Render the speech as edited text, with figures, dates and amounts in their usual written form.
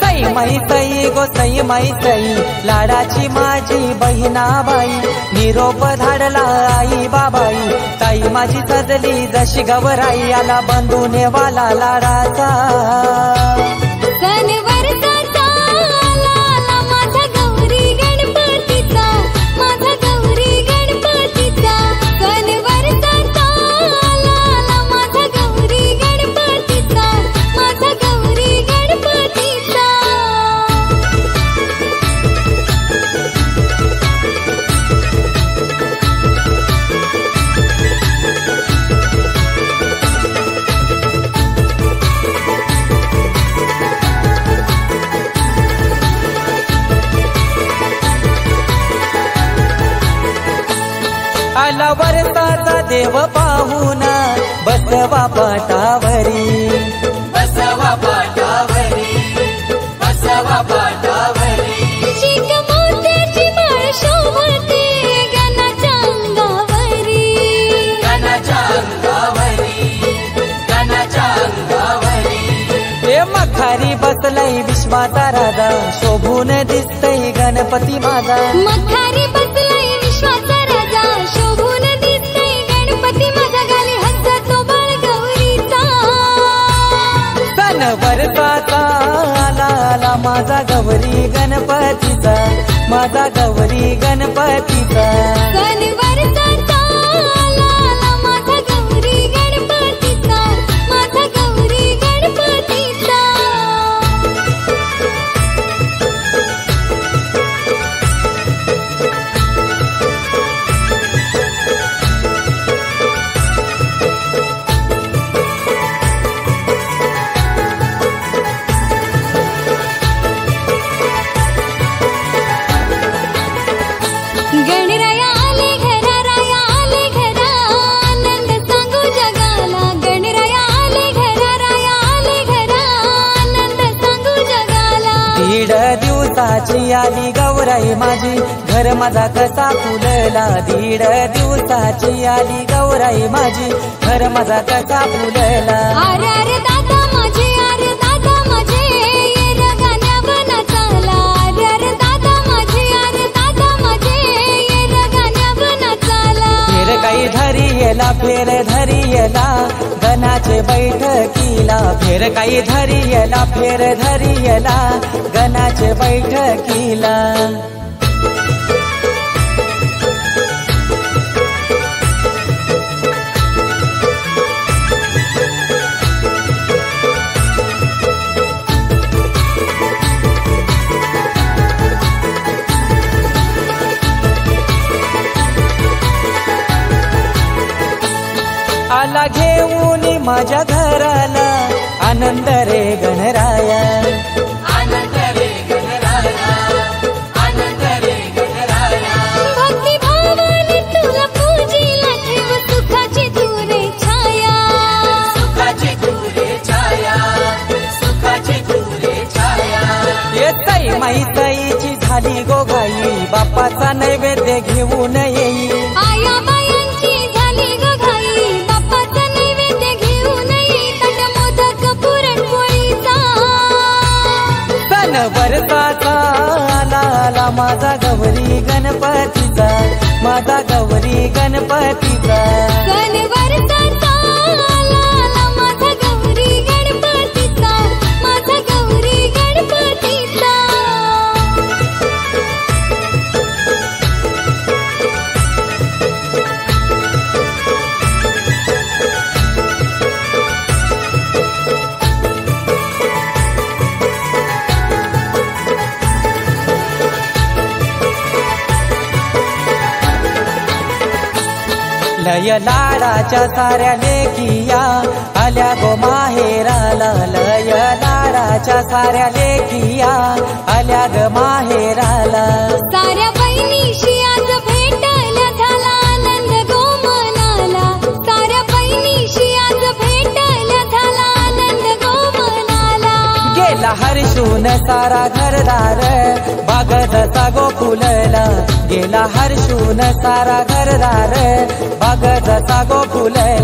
सई माई सई गो सई माई सई लाडाची माझी बहिणाबाई निरोप धाडला आई बाबाई ताई माझी सजली जशी गवराई आला बंधूने वाला लाडाचा आला वरसाचा देव पाहुणा बसवा पाटावरी बसवा पाटावरी बसवा पाटावरी चिक मोत्याची माळ शोभते गणाच्या अंगावरी गणाच्या अंगावरी गणाच्या अंगावरी हे मखारी बसलाय विश्वाचा राजा शोभून दिसतय गणपती माझा मखारी बसलाय विश्वाचा राजा शोभून दिसतय गणपती माझा गाली हसतो बाळ गौरीचा सण वरसाचा आला आला माझा गौरी गणपतीचा माझा गौरी गणपतीचा सण वरसाचा आला आला माझा गौरी गणपतीचा माझा गौरी गणपतीचा गणराया आले घरा राया आले घरा आनंद सांगू जगाला गणराया आले घरा राया आले घरा आनंद सांगू जगाला 1.5 दिवसाची आली गौराई माझी घर माझा कसा फुलला 1.5 दिवसाची आली गौराई माझी घर माझा कसा फुलला अरे अरे दादा माझे अरे दादा माझे ये रे गाण्यावर नाचायला अरे अरे दादा माझे अरे दादा माझे ये रे गाण्यावर नाचायला फेर काही धरियला फेर धरियला गणाचे बैठकीला फेर काही धरियला फेर धरियला गणाचे बैठकीला आला घेऊन माझ्या घराला आनंद रे गणराया आनंद रे गणराया आनंद रे गणराया भक्ती भावाने तुला पूजीला ठेव सुखाची तुरे छाया सुखाची तुरे छाया सुखाची तुरे छाया येतई माई ताईची झाली गोगाई बापाचा नैवेद्य घेऊन येई आया बायांची झाली ग घाई बाप्पाचा नैवेद्य घेऊन ये ताट मोदक पुरणपोळीचा सण वरसाचा आला आला माझा गौरी गणपतीचा माझा गौरी गणपतीचा सण वरसाचा आला आला माझा गौरी गणपतीचा माझा गौरी गणपतीचा लय लाडाच्या साऱ्या लेखिया आल्या गो माहेराला लय लाडाच्या साऱ्या लेखिया आल्या ग माहेराला साऱ्या बहिणीशी आज भेटायला झाला आनंद गो मनाला साऱ्या बहिणीशी आज भेटायला झाला आनंद गो मनाला गेला हर्षून सारा घरदार बागदचा गोकुलला गेला हर्षून सारा घरदार बागदचा गोकुलला